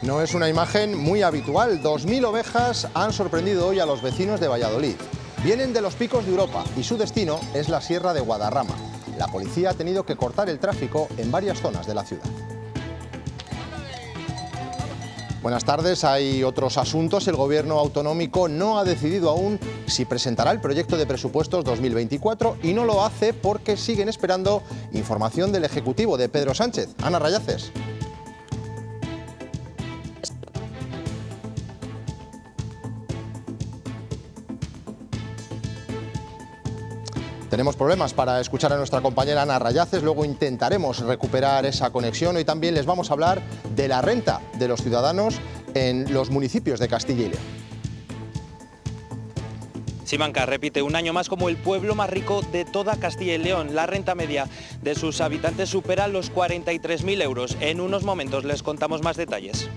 No es una imagen muy habitual. 2000 ovejas han sorprendido hoy a los vecinos de Valladolid. Vienen de los picos de Europa y su destino es la Sierra de Guadarrama. La policía ha tenido que cortar el tráfico en varias zonas de la ciudad. Buenas tardes. Hay otros asuntos. El gobierno autonómico no ha decidido aún si presentará el proyecto de presupuestos 2024 y no lo hace porque siguen esperando información del Ejecutivo de Pedro Sánchez. Ana Rayaces. Tenemos problemas para escuchar a nuestra compañera Ana Rayaces, luego intentaremos recuperar esa conexión. Hoy también les vamos a hablar de la renta de los ciudadanos en los municipios de Castilla y León. Simancas repite un año más como el pueblo más rico de toda Castilla y León. La renta media de sus habitantes supera los 43.000 euros. En unos momentos les contamos más detalles.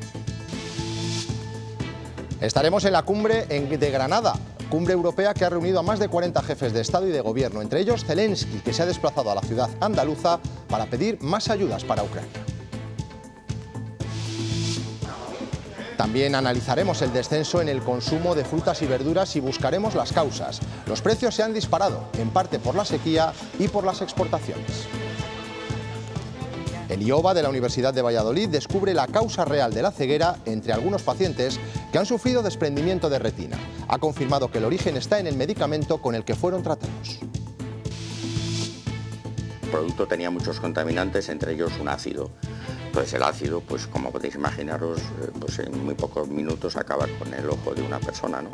Estaremos en la cumbre de Granada, cumbre europea que ha reunido a más de 40 jefes de Estado y de Gobierno, entre ellos Zelensky, que se ha desplazado a la ciudad andaluza para pedir más ayudas para Ucrania. También analizaremos el descenso en el consumo de frutas y verduras y buscaremos las causas. Los precios se han disparado, en parte por la sequía y por las exportaciones. El IOBA de la Universidad de Valladolid descubre la causa real de la ceguera entre algunos pacientes que han sufrido desprendimiento de retina. Ha confirmado que el origen está en el medicamento con el que fueron tratados. El producto tenía muchos contaminantes, entre ellos un ácido. Pues el ácido, pues como podéis imaginaros, pues en muy pocos minutos acaba con el ojo de una persona, ¿no?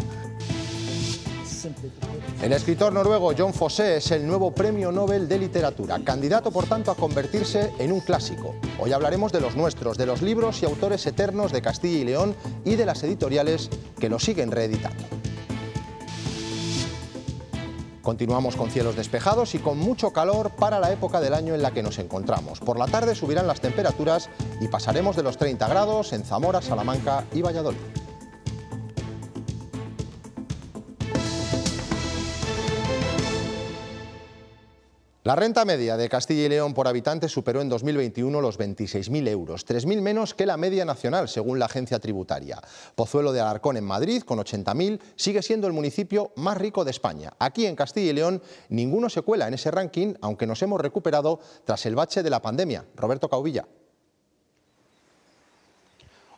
El escritor noruego Jon Fosse es el nuevo Premio Nobel de Literatura, candidato por tanto a convertirse en un clásico. Hoy hablaremos de los nuestros, de los libros y autores eternos de Castilla y León y de las editoriales que los siguen reeditando. Continuamos con cielos despejados y con mucho calor para la época del año en la que nos encontramos. Por la tarde subirán las temperaturas y pasaremos de los 30 grados en Zamora, Salamanca y Valladolid. La renta media de Castilla y León por habitante superó en 2021 los 26.000 euros, 3.000 menos que la media nacional, según la agencia tributaria. Pozuelo de Alarcón, en Madrid, con 80.000, sigue siendo el municipio más rico de España. Aquí, en Castilla y León, ninguno se cuela en ese ranking, aunque nos hemos recuperado tras el bache de la pandemia. Roberto Cauvilla.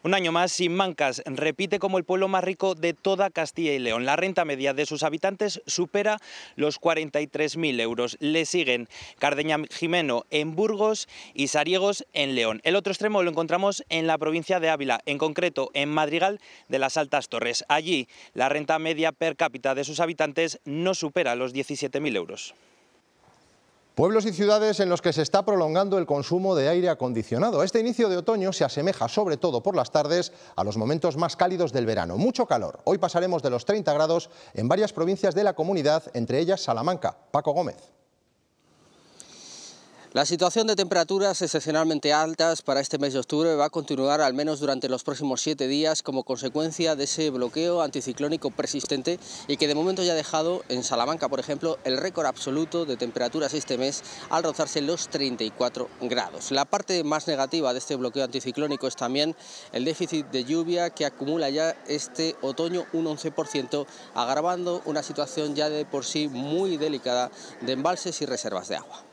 Un año más, Simancas repite como el pueblo más rico de toda Castilla y León. La renta media de sus habitantes supera los 43.000 euros. Le siguen Cardeña-Jimeno en Burgos y Sariegos en León. El otro extremo lo encontramos en la provincia de Ávila, en concreto en Madrigal de las Altas Torres. Allí, la renta media per cápita de sus habitantes no supera los 17.000 euros. Pueblos y ciudades en los que se está prolongando el consumo de aire acondicionado. Este inicio de otoño se asemeja, sobre todo por las tardes, a los momentos más cálidos del verano. Mucho calor. Hoy pasaremos de los 30 grados en varias provincias de la comunidad, entre ellas Salamanca. Paco Gómez. La situación de temperaturas excepcionalmente altas para este mes de octubre va a continuar al menos durante los próximos 7 días como consecuencia de ese bloqueo anticiclónico persistente y que de momento ya ha dejado en Salamanca, por ejemplo, el récord absoluto de temperaturas este mes al rozarse los 34 grados. La parte más negativa de este bloqueo anticiclónico es también el déficit de lluvia que acumula ya este otoño un 11%, agravando una situación ya de por sí muy delicada de embalses y reservas de agua.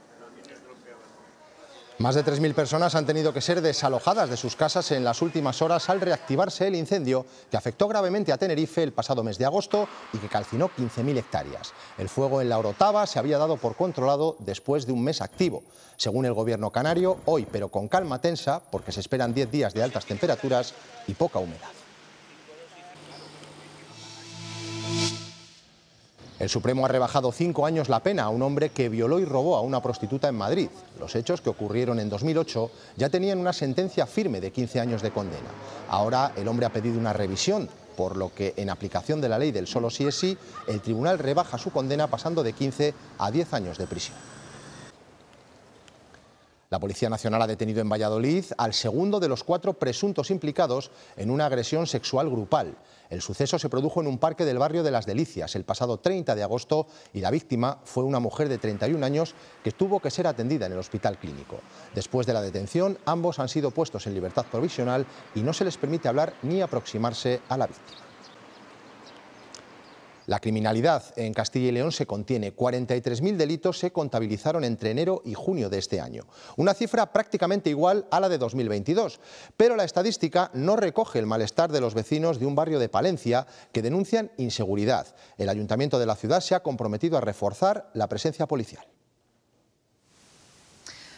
Más de 3.000 personas han tenido que ser desalojadas de sus casas en las últimas horas al reactivarse el incendio que afectó gravemente a Tenerife el pasado mes de agosto y que calcinó 15.000 hectáreas. El fuego en la Orotava se había dado por controlado después de un mes activo. Según el gobierno canario, hoy, pero con calma tensa, porque se esperan 10 días de altas temperaturas y poca humedad. El Supremo ha rebajado 5 años la pena a un hombre que violó y robó a una prostituta en Madrid. Los hechos, que ocurrieron en 2008, ya tenían una sentencia firme de 15 años de condena. Ahora el hombre ha pedido una revisión, por lo que, en aplicación de la ley del solo sí es sí, el tribunal rebaja su condena pasando de 15 a 10 años de prisión. La Policía Nacional ha detenido en Valladolid al segundo de los 4 presuntos implicados en una agresión sexual grupal. El suceso se produjo en un parque del barrio de Las Delicias el pasado 30 de agosto y la víctima fue una mujer de 31 años que tuvo que ser atendida en el hospital clínico. Después de la detención, ambos han sido puestos en libertad provisional y no se les permite hablar ni aproximarse a la víctima. La criminalidad en Castilla y León se contiene. 43.000 delitos se contabilizaron entre enero y junio de este año. Una cifra prácticamente igual a la de 2022. Pero la estadística no recoge el malestar de los vecinos de un barrio de Palencia que denuncian inseguridad. El ayuntamiento de la ciudad se ha comprometido a reforzar la presencia policial.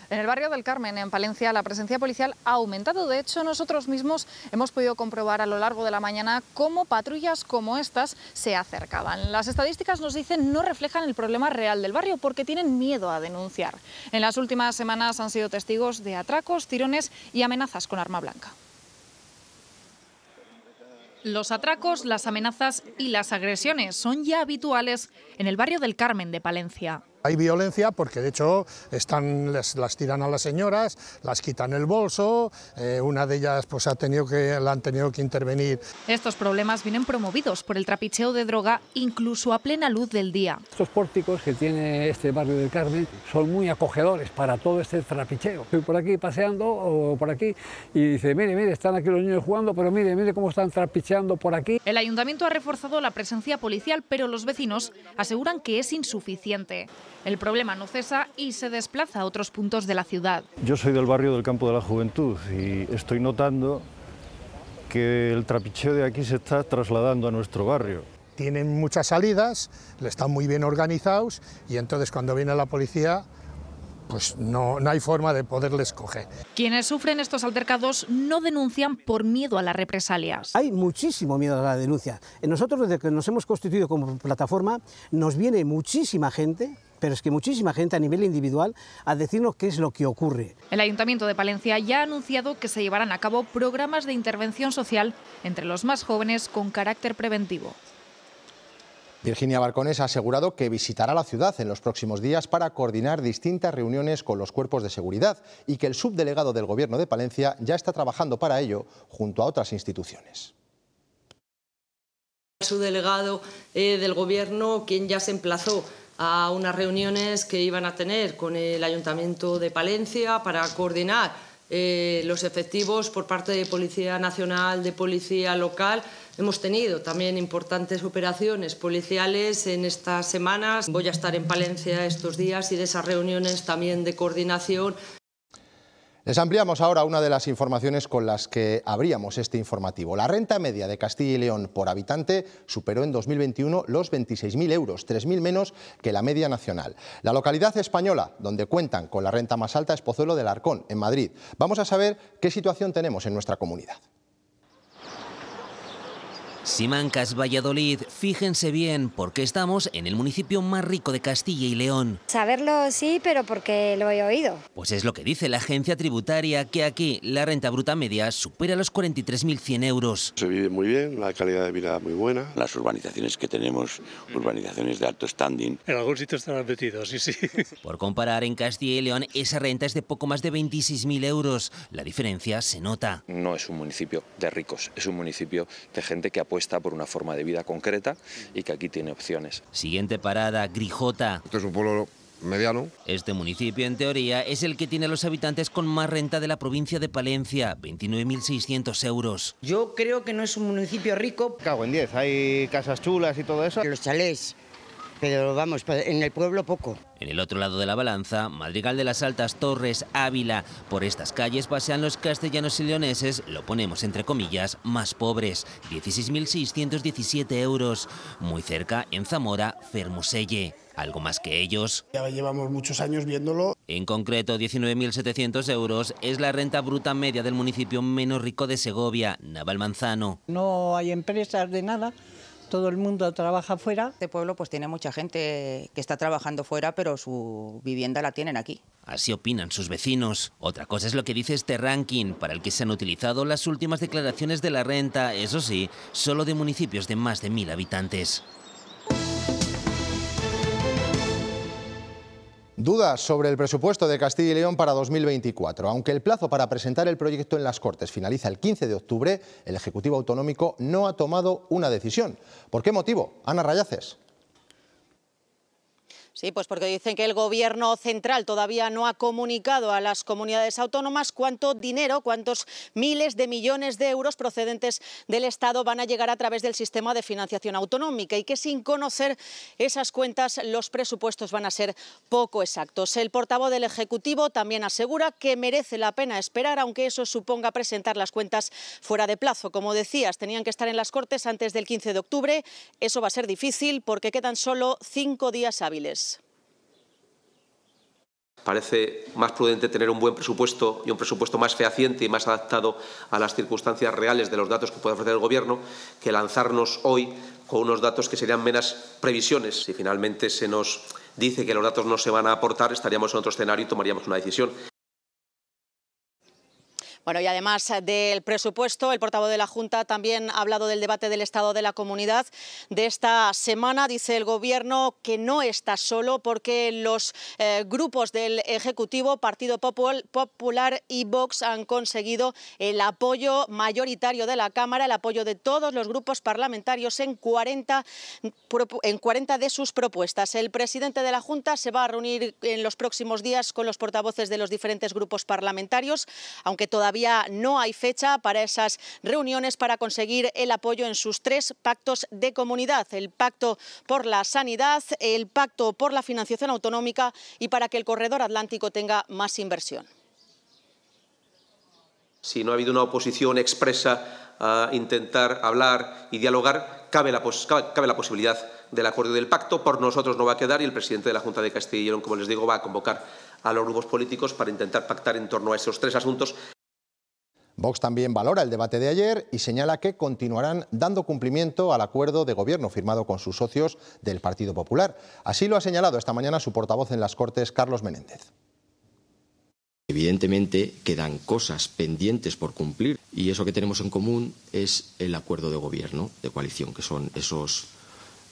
En el barrio del Carmen, en Palencia, la presencia policial ha aumentado. De hecho, nosotros mismos hemos podido comprobar a lo largo de la mañana cómo patrullas como estas se acercaban. Las estadísticas nos dicen no reflejan el problema real del barrio porque tienen miedo a denunciar. En las últimas semanas han sido testigos de atracos, tirones y amenazas con arma blanca. Los atracos, las amenazas y las agresiones son ya habituales en el barrio del Carmen de Palencia. Hay violencia porque de hecho las tiran a las señoras, las quitan el bolso, una de ellas pues la han tenido que intervenir. Estos problemas vienen promovidos por el trapicheo de droga incluso a plena luz del día. Estos pórticos que tiene este barrio del Carmen son muy acogedores para todo este trapicheo. Estoy por aquí paseando o por aquí y dice, mire, están aquí los niños jugando, pero mire cómo están trapicheando por aquí. El ayuntamiento ha reforzado la presencia policial, pero los vecinos aseguran que es insuficiente. El problema no cesa y se desplaza a otros puntos de la ciudad. Yo soy del barrio del Campo de la Juventud y estoy notando que el trapicheo de aquí se está trasladando a nuestro barrio. Tienen muchas salidas, están muy bien organizados y entonces cuando viene la policía pues no hay forma de poderles coger. Quienes sufren estos altercados no denuncian por miedo a las represalias. Hay muchísimo miedo a la denuncia. Nosotros, desde que nos hemos constituido como plataforma, nos viene muchísima gente, pero es que muchísima gente a nivel individual, a decirnos qué es lo que ocurre. El Ayuntamiento de Palencia ya ha anunciado que se llevarán a cabo programas de intervención social entre los más jóvenes con carácter preventivo. Virginia Barcones ha asegurado que visitará la ciudad en los próximos días para coordinar distintas reuniones con los cuerpos de seguridad y que el subdelegado del Gobierno de Palencia ya está trabajando para ello junto a otras instituciones. El subdelegado del Gobierno, quien ya se emplazó a unas reuniones que iban a tener con el Ayuntamiento de Palencia para coordinar los efectivos por parte de Policía Nacional, de Policía Local. Hemos tenido también importantes operaciones policiales en estas semanas. Voy a estar en Palencia estos días y de esas reuniones también de coordinación. Les ampliamos ahora una de las informaciones con las que abríamos este informativo. La renta media de Castilla y León por habitante superó en 2021 los 26.000 euros, 3.000 menos que la media nacional. La localidad española donde cuentan con la renta más alta es Pozuelo de Alarcón, en Madrid. Vamos a saber qué situación tenemos en nuestra comunidad. Simancas, Valladolid, fíjense bien porque estamos en el municipio más rico de Castilla y León. Saberlo sí, pero porque lo he oído. Pues es lo que dice la agencia tributaria, que aquí la renta bruta media supera los 43.100 euros. Se vive muy bien, la calidad de vida muy buena. Las urbanizaciones que tenemos, urbanizaciones de alto standing. En algún sitio están metidos, sí. Por comparar, en Castilla y León esa renta es de poco más de 26.000 euros. La diferencia se nota. No es un municipio de ricos, es un municipio de gente que apuesta por una forma de vida concreta y que aquí tiene opciones. Siguiente parada, Grijota. Este es un pueblo mediano. Este municipio, en teoría, es el que tiene a los habitantes con más renta de la provincia de Palencia, 29.600 euros. Yo creo que no es un municipio rico. Cago en 10, hay casas chulas y todo eso. Los chalés, pero vamos, en el pueblo poco. En el otro lado de la balanza, Madrigal de las Altas, Torres, Ávila. Por estas calles pasean los castellanos y leoneses, lo ponemos entre comillas, más pobres, 16.617 euros. Muy cerca, en Zamora, Fermoselle. Algo más que ellos. Ya llevamos muchos años viéndolo. En concreto, 19.700 euros es la renta bruta media del municipio menos rico de Segovia, Navalmanzano. No hay empresas de nada. Todo el mundo trabaja fuera. Este pueblo pues tiene mucha gente que está trabajando fuera, pero su vivienda la tienen aquí. Así opinan sus vecinos. Otra cosa es lo que dice este ranking, para el que se han utilizado las últimas declaraciones de la renta, eso sí, solo de municipios de más de 1.000 habitantes. Dudas sobre el presupuesto de Castilla y León para 2024. Aunque el plazo para presentar el proyecto en las Cortes finaliza el 15 de octubre, el Ejecutivo Autonómico no ha tomado una decisión. ¿Por qué motivo? Ana Rayaces. Sí, pues porque dicen que el Gobierno central todavía no ha comunicado a las comunidades autónomas cuánto dinero, cuántos miles de millones de euros procedentes del Estado van a llegar a través del sistema de financiación autonómica y que sin conocer esas cuentas los presupuestos van a ser poco exactos. El portavoz del Ejecutivo también asegura que merece la pena esperar, aunque eso suponga presentar las cuentas fuera de plazo. Como decías, tenían que estar en las Cortes antes del 15 de octubre. Eso va a ser difícil porque quedan solo 5 días hábiles. Parece más prudente tener un buen presupuesto y un presupuesto más fehaciente y más adaptado a las circunstancias reales de los datos que puede ofrecer el Gobierno que lanzarnos hoy con unos datos que serían meras previsiones. Si finalmente se nos dice que los datos no se van a aportar, estaríamos en otro escenario y tomaríamos una decisión. Bueno, y además del presupuesto, el portavoz de la Junta también ha hablado del debate del Estado de la Comunidad de esta semana. Dice el Gobierno que no está solo porque los grupos del Ejecutivo, Partido Popular y Vox han conseguido el apoyo mayoritario de la Cámara, el apoyo de todos los grupos parlamentarios en 40 de sus propuestas. El presidente de la Junta se va a reunir en los próximos días con los portavoces de los diferentes grupos parlamentarios, aunque todavía no hay fecha para esas reuniones para conseguir el apoyo en sus 3 pactos de comunidad: el pacto por la sanidad, el pacto por la financiación autonómica y para que el corredor atlántico tenga más inversión. Si no ha habido una oposición expresa a intentar hablar y dialogar, cabe la posibilidad del acuerdo y del pacto. Por nosotros no va a quedar y el presidente de la Junta de Castilla y León, como les digo, va a convocar a los grupos políticos para intentar pactar en torno a esos 3 asuntos. Vox también valora el debate de ayer y señala que continuarán dando cumplimiento al acuerdo de gobierno firmado con sus socios del Partido Popular. Así lo ha señalado esta mañana su portavoz en las Cortes, Carlos Menéndez. Evidentemente quedan cosas pendientes por cumplir y eso que tenemos en común es el acuerdo de gobierno de coalición, que son esos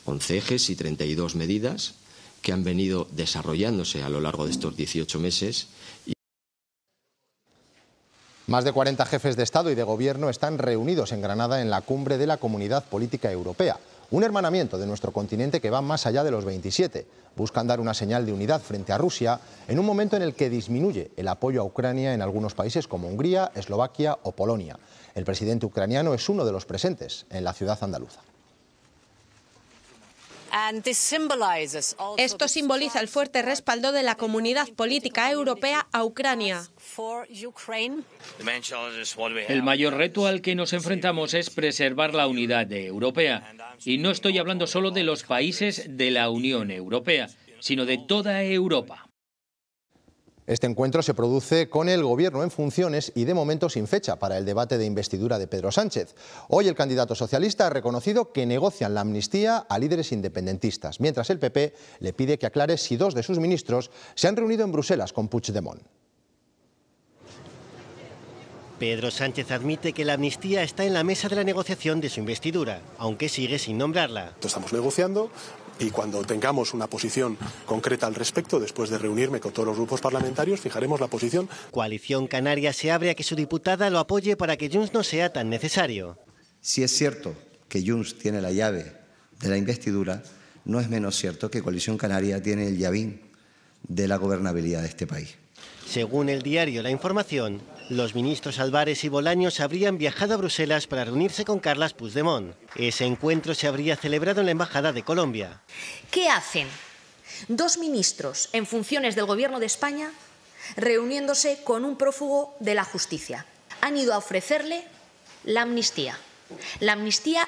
11 ejes y 32 medidas que han venido desarrollándose a lo largo de estos 18 meses. Más de 40 jefes de Estado y de Gobierno están reunidos en Granada en la cumbre de la Comunidad Política Europea. Un hermanamiento de nuestro continente que va más allá de los 27. Buscan dar una señal de unidad frente a Rusia en un momento en el que disminuye el apoyo a Ucrania en algunos países como Hungría, Eslovaquia o Polonia. El presidente ucraniano es uno de los presentes en la ciudad andaluza. Esto simboliza el fuerte respaldo de la comunidad política europea a Ucrania. El mayor reto al que nos enfrentamos es preservar la unidad europea. Y no estoy hablando solo de los países de la Unión Europea, sino de toda Europa. Este encuentro se produce con el Gobierno en funciones y de momento sin fecha para el debate de investidura de Pedro Sánchez. Hoy el candidato socialista ha reconocido que negocian la amnistía a líderes independentistas, mientras el PP le pide que aclare si 2 de sus ministros se han reunido en Bruselas con Puigdemont. Pedro Sánchez admite que la amnistía está en la mesa de la negociación de su investidura, aunque sigue sin nombrarla. Estamos negociando y cuando tengamos una posición concreta al respecto, después de reunirme con todos los grupos parlamentarios, fijaremos la posición. Coalición Canaria se abre a que su diputada lo apoye para que Junts no sea tan necesario. Si es cierto que Junts tiene la llave de la investidura, no es menos cierto que Coalición Canaria tiene el llavín de la gobernabilidad de este país. Según el diario La Información, los ministros Álvarez y Bolaños habrían viajado a Bruselas para reunirse con Carles Puigdemont. Ese encuentro se habría celebrado en la Embajada de Colombia. ¿Qué hacen 2 ministros en funciones del Gobierno de España reuniéndose con un prófugo de la justicia? Han ido a ofrecerle la amnistía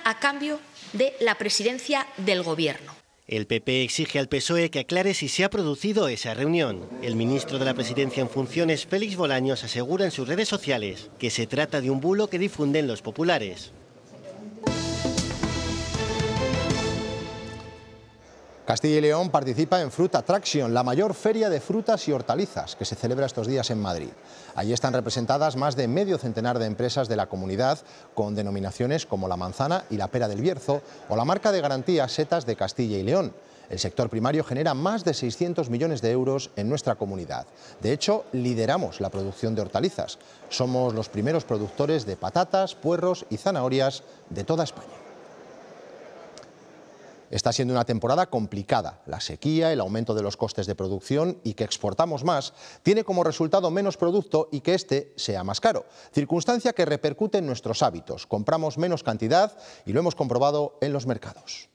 a cambio de la presidencia del Gobierno. El PP exige al PSOE que aclare si se ha producido esa reunión. El ministro de la Presidencia en funciones, Félix Bolaños, asegura en sus redes sociales que se trata de un bulo que difunden los populares. Castilla y León participa en Fruit Attraction, la mayor feria de frutas y hortalizas que se celebra estos días en Madrid. Allí están representadas más de medio centenar de empresas de la comunidad con denominaciones como la manzana y la pera del Bierzo o la marca de garantía Setas de Castilla y León. El sector primario genera más de 600 millones de euros en nuestra comunidad. De hecho, lideramos la producción de hortalizas. Somos los primeros productores de patatas, puerros y zanahorias de toda España. Está siendo una temporada complicada. La sequía, el aumento de los costes de producción y que exportamos más tiene como resultado menos producto y que este sea más caro. Circunstancia que repercute en nuestros hábitos. Compramos menos cantidad y lo hemos comprobado en los mercados.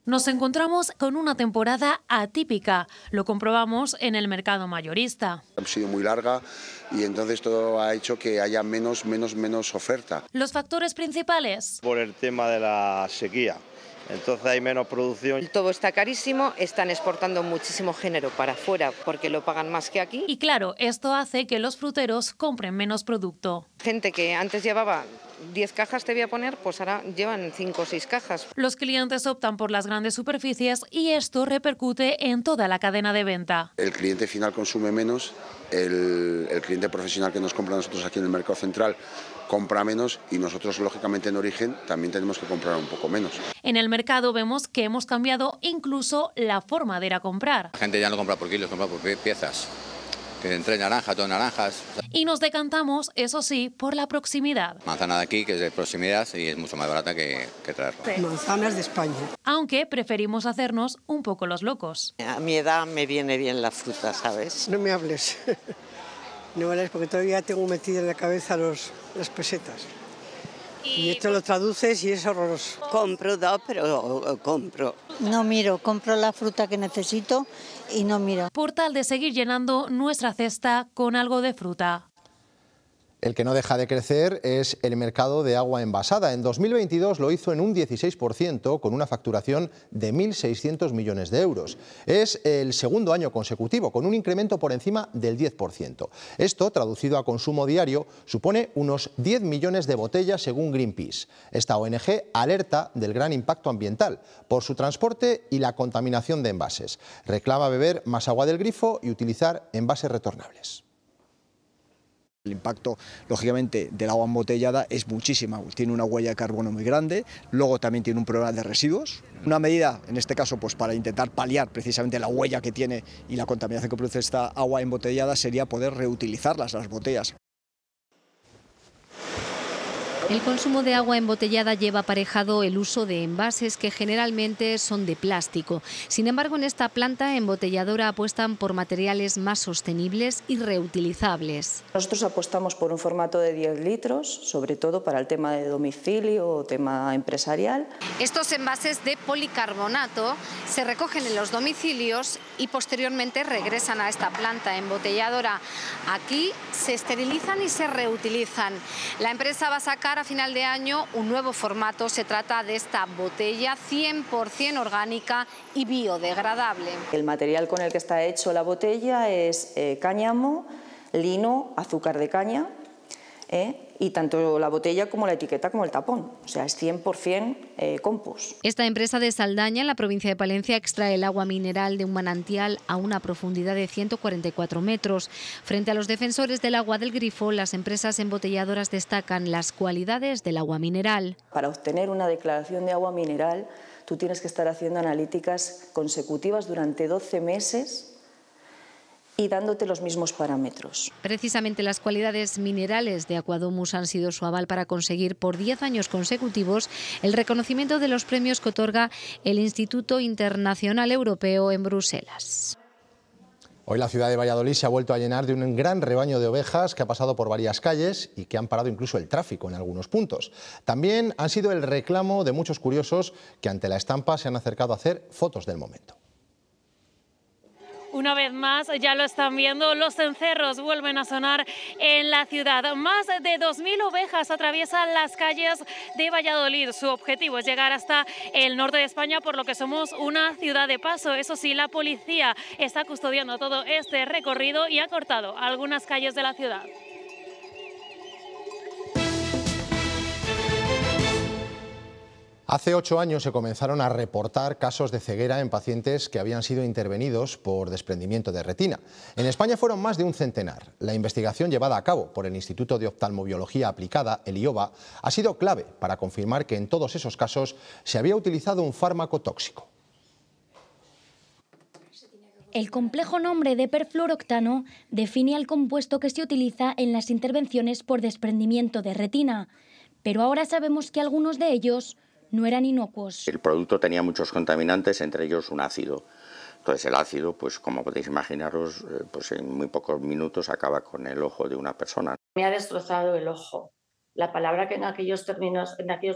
Nos encontramos con una temporada atípica. Lo comprobamos en el mercado mayorista. Ha sido muy larga y entonces todo ha hecho que haya menos oferta. Los factores principales. Por el tema de la sequía. Entonces hay menos producción. Todo está carísimo, están exportando muchísimo género para afuera porque lo pagan más que aquí. Y claro, esto hace que los fruteros compren menos producto. Gente que antes llevaba 10 cajas, te voy a poner, pues ahora llevan 5 o 6 cajas. Los clientes optan por las grandes superficies y esto repercute en toda la cadena de venta. El cliente final consume menos, el cliente profesional que nos compra a nosotros aquí en el mercado central compra menos y nosotros, lógicamente, en origen también tenemos que comprar un poco menos. En el mercado vemos que hemos cambiado incluso la forma de ir a comprar. La gente ya no compra por kilos, compra por piezas. Tienen 3 naranjas, 2 naranjas. Y nos decantamos, eso sí, por la proximidad. Manzana de aquí, que es de proximidad y es mucho más barata que traerlo. Manzanas de España. Aunque preferimos hacernos un poco los locos. A mi edad me viene bien la fruta, ¿sabes? No me hables. No me hables porque todavía tengo metida en la cabeza las pesetas. Y esto lo traduces y es horroroso. Compro 2, pero compro. No miro, compro la fruta que necesito y no miro. Por tal de seguir llenando nuestra cesta con algo de fruta. El que no deja de crecer es el mercado de agua envasada. En 2022 lo hizo en un 16%, con una facturación de 1.600 millones de euros. Es el segundo año consecutivo, con un incremento por encima del 10%. Esto, traducido a consumo diario, supone unos 10 millones de botellas según Greenpeace. Esta ONG alerta del gran impacto ambiental por su transporte y la contaminación de envases. Reclama beber más agua del grifo y utilizar envases retornables. El impacto, lógicamente, del agua embotellada es muchísima. Tiene una huella de carbono muy grande, luego también tiene un problema de residuos. Una medida, en este caso, pues para intentar paliar precisamente la huella que tiene y la contaminación que produce esta agua embotellada sería poder reutilizarlas, las botellas. El consumo de agua embotellada lleva aparejado el uso de envases que generalmente son de plástico. Sin embargo, en esta planta embotelladora apuestan por materiales más sostenibles y reutilizables. Nosotros apostamos por un formato de 10 litros, sobre todo para el tema de domicilio o tema empresarial. Estos envases de policarbonato se recogen en los domicilios y posteriormente regresan a esta planta embotelladora. Aquí se esterilizan y se reutilizan. La empresa va a sacar a final de año un nuevo formato. Se trata de esta botella 100% orgánica y biodegradable. El material con el que está hecho la botella es cáñamo, lino, azúcar de caña, y tanto la botella como la etiqueta como el tapón. O sea, es 100% compost. Esta empresa de Saldaña, en la provincia de Palencia, extrae el agua mineral de un manantial a una profundidad de 144 metros. Frente a los defensores del agua del grifo, las empresas embotelladoras destacan las cualidades del agua mineral. Para obtener una declaración de agua mineral, tú tienes que estar haciendo analíticas consecutivas durante 12 meses y dándote los mismos parámetros. Precisamente las cualidades minerales de Aquadomus han sido su aval para conseguir por 10 años consecutivos el reconocimiento de los premios que otorga el Instituto Internacional Europeo en Bruselas. Hoy la ciudad de Valladolid se ha vuelto a llenar de un gran rebaño de ovejas que ha pasado por varias calles y que han parado incluso el tráfico en algunos puntos. También han sido el reclamo de muchos curiosos que ante la estampa se han acercado a hacer fotos del momento. Una vez más, ya lo están viendo, los cencerros vuelven a sonar en la ciudad. Más de 2.000 ovejas atraviesan las calles de Valladolid. Su objetivo es llegar hasta el norte de España, por lo que somos una ciudad de paso. Eso sí, la policía está custodiando todo este recorrido y ha cortado algunas calles de la ciudad. Hace 8 años se comenzaron a reportar casos de ceguera en pacientes que habían sido intervenidos por desprendimiento de retina. En España fueron más de un centenar. La investigación llevada a cabo por el Instituto de Oftalmobiología Aplicada, el IOBA, ha sido clave para confirmar que en todos esos casos se había utilizado un fármaco tóxico. El complejo nombre de perfluoroctano define al compuesto que se utiliza en las intervenciones por desprendimiento de retina, pero ahora sabemos que algunos de ellos no eran inocuos. El producto tenía muchos contaminantes, entre ellos un ácido. Entonces el ácido, pues como podéis imaginaros, pues en muy pocos minutos acaba con el ojo de una persona. Me ha destrozado el ojo. La palabra que en aquellos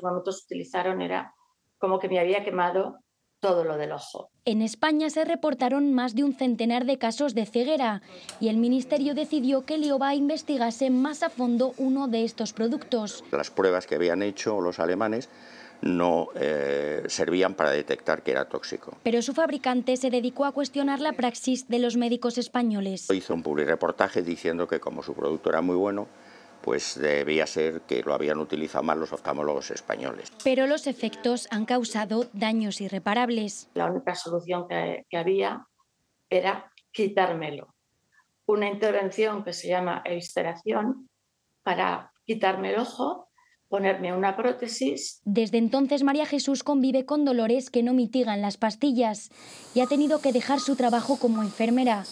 momentos utilizaron era como que me había quemado todo lo del ojo. En España se reportaron más de un centenar de casos de ceguera y el Ministerio decidió que Lioba investigase más a fondo uno de estos productos. Las pruebas que habían hecho los alemanes no servían para detectar que era tóxico. Pero su fabricante se dedicó a cuestionar la praxis de los médicos españoles. Hizo un publireportaje diciendo que como su producto era muy bueno, pues debía ser que lo habían utilizado mal los oftalmólogos españoles. Pero los efectos han causado daños irreparables. La única solución que había era quitármelo. Una intervención que se llama evisceración para quitarme el ojo, ponerme una prótesis. Desde entonces María Jesús convive con dolores que no mitigan las pastillas y ha tenido que dejar su trabajo como enfermera.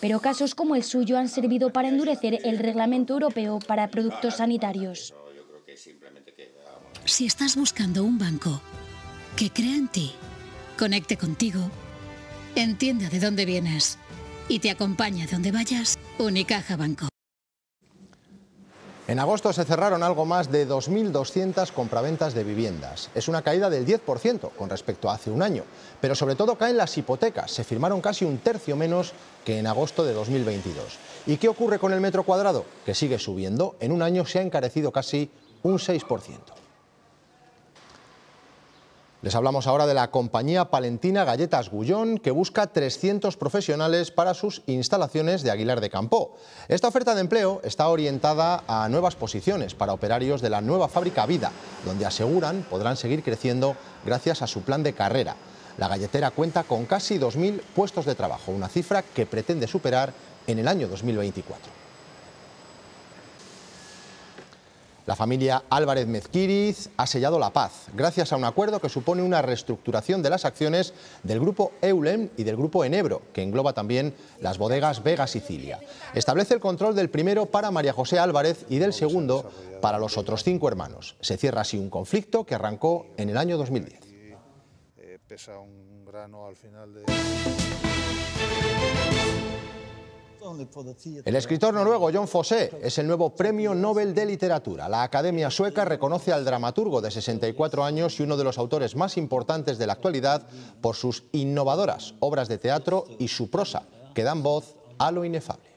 Pero casos como el suyo han servido para endurecer el reglamento europeo para productos sanitarios. Si estás buscando un banco que crea en ti, conecte contigo, entienda de dónde vienes y te acompaña de donde vayas, Unicaja Banco. En agosto se cerraron algo más de 2.200 compraventas de viviendas. Es una caída del 10% con respecto a hace un año. Pero sobre todo caen las hipotecas. Se firmaron casi un tercio menos que en agosto de 2022. ¿Y qué ocurre con el metro cuadrado? Que sigue subiendo. En un año se ha encarecido casi un 6%. Les hablamos ahora de la compañía palentina Galletas Gullón, que busca 300 profesionales para sus instalaciones de Aguilar de Campoo. Esta oferta de empleo está orientada a nuevas posiciones para operarios de la nueva fábrica Vida, donde aseguran podrán seguir creciendo gracias a su plan de carrera. La galletera cuenta con casi 2.000 puestos de trabajo, una cifra que pretende superar en el año 2024. La familia Álvarez Mezquiriz ha sellado la paz, gracias a un acuerdo que supone una reestructuración de las acciones del grupo Eulen y del grupo Enebro, que engloba también las bodegas Vega Sicilia. Establece el control del primero para María José Álvarez y del segundo para los otros 5 hermanos. Se cierra así un conflicto que arrancó en el año 2010. Pesa un grano al final de... El escritor noruego Jon Fosse es el nuevo Premio Nobel de Literatura. La Academia Sueca reconoce al dramaturgo de 64 años y uno de los autores más importantes de la actualidad por sus innovadoras obras de teatro y su prosa, que dan voz a lo inefable.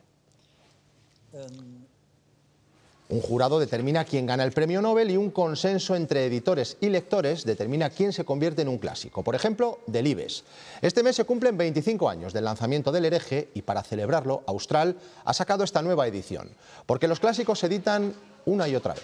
Un jurado determina quién gana el premio Nobel y un consenso entre editores y lectores determina quién se convierte en un clásico. Por ejemplo, Delibes. Este mes se cumplen 25 años del lanzamiento del Hereje y para celebrarlo, Austral ha sacado esta nueva edición. Porque los clásicos se editan una y otra vez.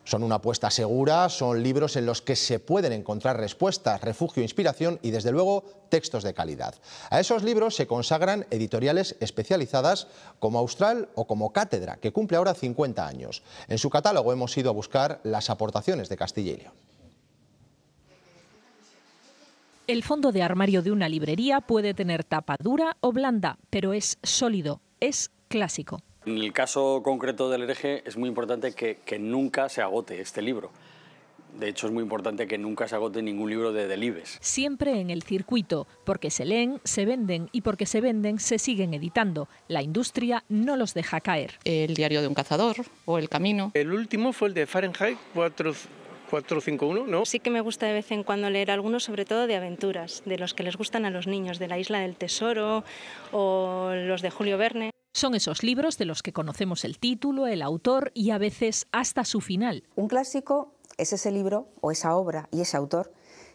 Son una apuesta segura, son libros en los que se pueden encontrar respuestas, refugio, inspiración y, desde luego, textos de calidad. A esos libros se consagran editoriales especializadas como Austral o como Cátedra, que cumple ahora 50 años. En su catálogo hemos ido a buscar las aportaciones de Castilla y León. El fondo de armario de una librería puede tener tapa dura o blanda, pero es sólido, es clásico. En el caso concreto del Hereje es muy importante que nunca se agote este libro. De hecho, es muy importante que nunca se agote ningún libro de Delibes. Siempre en el circuito, porque se leen, se venden y porque se venden, se siguen editando. La industria no los deja caer. El diario de un cazador o El camino. El último fue el de Fahrenheit 451, ¿no? Sí que me gusta de vez en cuando leer algunos, sobre todo de aventuras, de los que les gustan a los niños, de La isla del tesoro o los de Julio Verne. Son esos libros de los que conocemos el título, el autor y a veces hasta su final. Un clásico es ese libro o esa obra y ese autor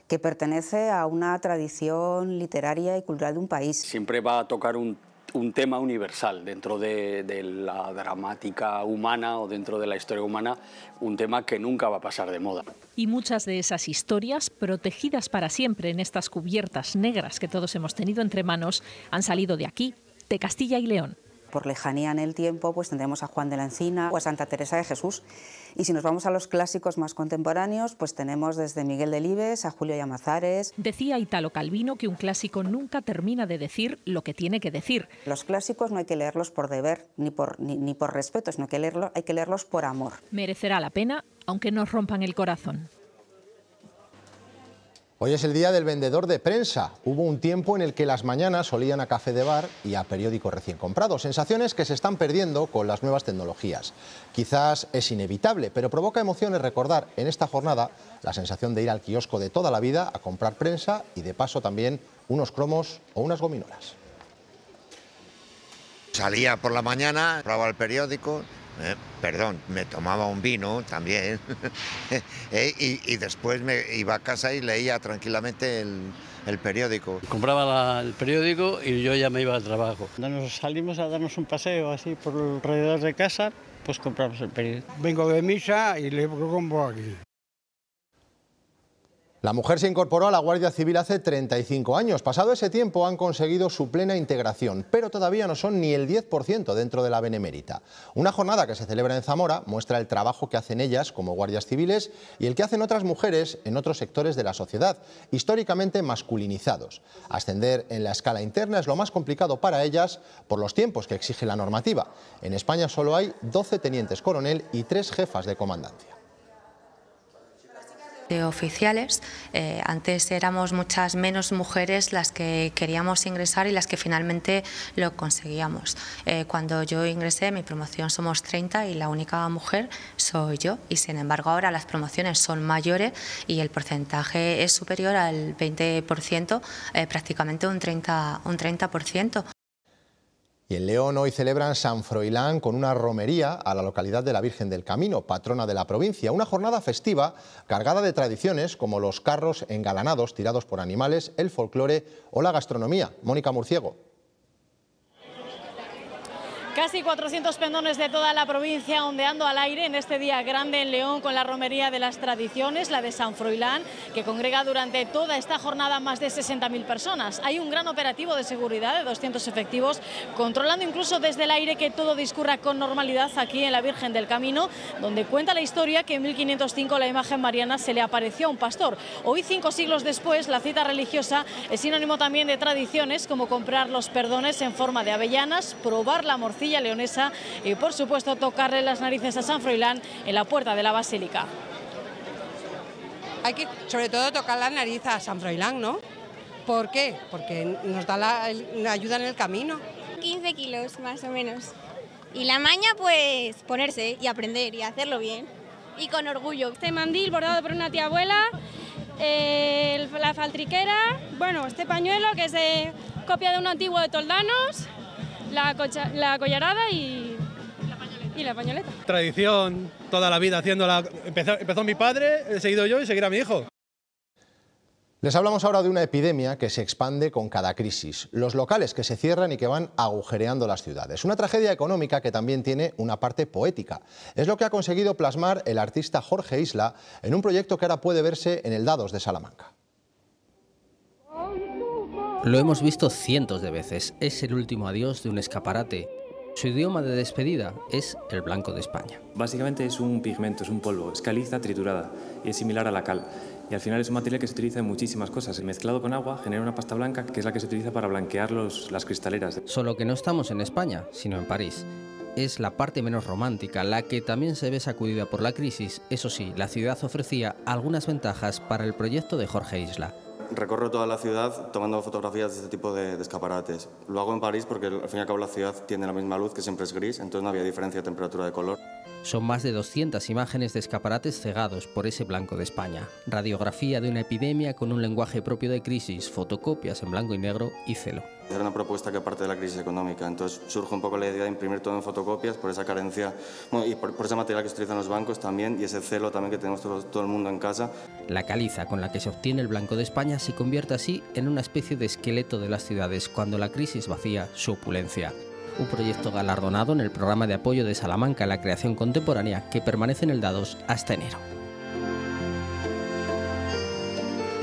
que pertenece a una tradición literaria y cultural de un país. Siempre va a tocar un tema universal dentro de la dramática humana o dentro de la historia humana, un tema que nunca va a pasar de moda. Y muchas de esas historias, protegidas para siempre en estas cubiertas negras que todos hemos tenido entre manos, han salido de aquí, de Castilla y León. por lejanía en el tiempo, pues tendremos a Juan de la Encina o a Santa Teresa de Jesús. Y si nos vamos a los clásicos más contemporáneos, pues tenemos desde Miguel Delibes a Julio Llamazares. Decía Italo Calvino que un clásico nunca termina de decir lo que tiene que decir. Los clásicos no hay que leerlos por deber ni por respeto, sino que hay que leerlos por amor. Merecerá la pena, aunque nos rompan el corazón. Hoy es el día del vendedor de prensa. Hubo un tiempo en el que las mañanas olían a café de bar y a periódico recién comprado. Sensaciones que se están perdiendo con las nuevas tecnologías. Quizás es inevitable, pero provoca emociones recordar en esta jornada la sensación de ir al kiosco de toda la vida a comprar prensa y de paso también unos cromos o unas gominolas. Salía por la mañana, compraba el periódico. Me tomaba un vino también y después me iba a casa y leía tranquilamente el periódico. Compraba el periódico y yo ya me iba al trabajo. Cuando nos salimos a darnos un paseo así por alrededor de casa, pues compramos el periódico. Vengo de misa y le compro aquí. La mujer se incorporó a la Guardia Civil hace 35 años. Pasado ese tiempo han conseguido su plena integración, pero todavía no son ni el 10% dentro de la Benemérita. Una jornada que se celebra en Zamora muestra el trabajo que hacen ellas como guardias civiles y el que hacen otras mujeres en otros sectores de la sociedad, históricamente masculinizados. Ascender en la escala interna es lo más complicado para ellas por los tiempos que exige la normativa. En España solo hay 12 tenientes coronel y 3 jefas de comandancia. De oficiales, antes éramos muchas menos mujeres las que queríamos ingresar y las que finalmente lo conseguíamos. Cuando yo ingresé, mi promoción somos 30 y la única mujer soy yo, y sin embargo ahora las promociones son mayores y el porcentaje es superior al 20%, prácticamente un 30%. Y en León hoy celebran San Froilán con una romería a la localidad de la Virgen del Camino, patrona de la provincia. Una jornada festiva cargada de tradiciones como los carros engalanados tirados por animales, el folclore o la gastronomía. Mónica Murciego. Casi 400 pendones de toda la provincia ondeando al aire en este día grande en León con la romería de las tradiciones, la de San Froilán, que congrega durante toda esta jornada más de 60.000 personas. Hay un gran operativo de seguridad de 200 efectivos, controlando incluso desde el aire que todo discurra con normalidad aquí en la Virgen del Camino, donde cuenta la historia que en 1505 la imagen mariana se le apareció a un pastor. Hoy, 5 siglos después, la cita religiosa es sinónimo también de tradiciones como comprar los perdones en forma de avellanas, probar la morcilla leonesa y, por supuesto, tocarle las narices a San Froilán en la puerta de la Basílica. Hay que, sobre todo, tocar la nariz a San Froilán, ¿no? ¿Por qué? Porque nos da la ayuda en el camino. 15 kilos, más o menos. Y la maña, pues, ponerse y aprender y hacerlo bien. Y con orgullo. Este mandil bordado por una tía abuela, la faltriquera, bueno, este pañuelo que es de copia de un antiguo de Toldanos, la collarada y la pañoleta. Tradición, toda la vida haciéndola. Empezó mi padre, he seguido yo y seguirá mi hijo. Les hablamos ahora de una epidemia que se expande con cada crisis. Los locales que se cierran y que van agujereando las ciudades. Una tragedia económica que también tiene una parte poética. Es lo que ha conseguido plasmar el artista Jorge Isla en un proyecto que ahora puede verse en el Dados de Salamanca. Lo hemos visto cientos de veces. Es el último adiós de un escaparate. Su idioma de despedida es el blanco de España. Básicamente es un pigmento, es un polvo, es caliza triturada y es similar a la cal. Y al final es un material que se utiliza en muchísimas cosas. Mezclado con agua genera una pasta blanca que es la que se utiliza para blanquear las cristaleras. Solo que no estamos en España, sino en París. Es la parte menos romántica, la que también se ve sacudida por la crisis. Eso sí, la ciudad ofrecía algunas ventajas para el proyecto de Jorge Isla. Recorro toda la ciudad tomando fotografías de este tipo de escaparates. Lo hago en París porque al fin y al cabo la ciudad tiene la misma luz, que siempre es gris, entonces no había diferencia de temperatura de color. Son más de 200 imágenes de escaparates cegados por ese blanco de España. Radiografía de una epidemia con un lenguaje propio de crisis, fotocopias en blanco y negro y celo. Era una propuesta que parte de la crisis económica, entonces surge un poco la idea de imprimir todo en fotocopias por esa carencia, bueno, y por ese material que se utiliza en los bancos también, y ese celo también que tenemos todo el mundo en casa. La caliza con la que se obtiene el blanco de España se convierte así en una especie de esqueleto de las ciudades cuando la crisis vacía su opulencia. Un proyecto galardonado en el programa de apoyo de Salamanca a la creación contemporánea que permanece en el Dados hasta enero.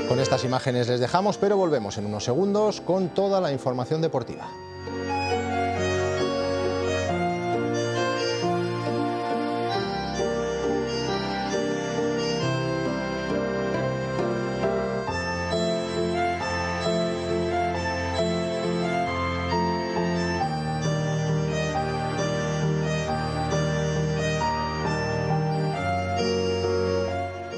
Con estas imágenes les dejamos, pero volvemos en unos segundos con toda la información deportiva.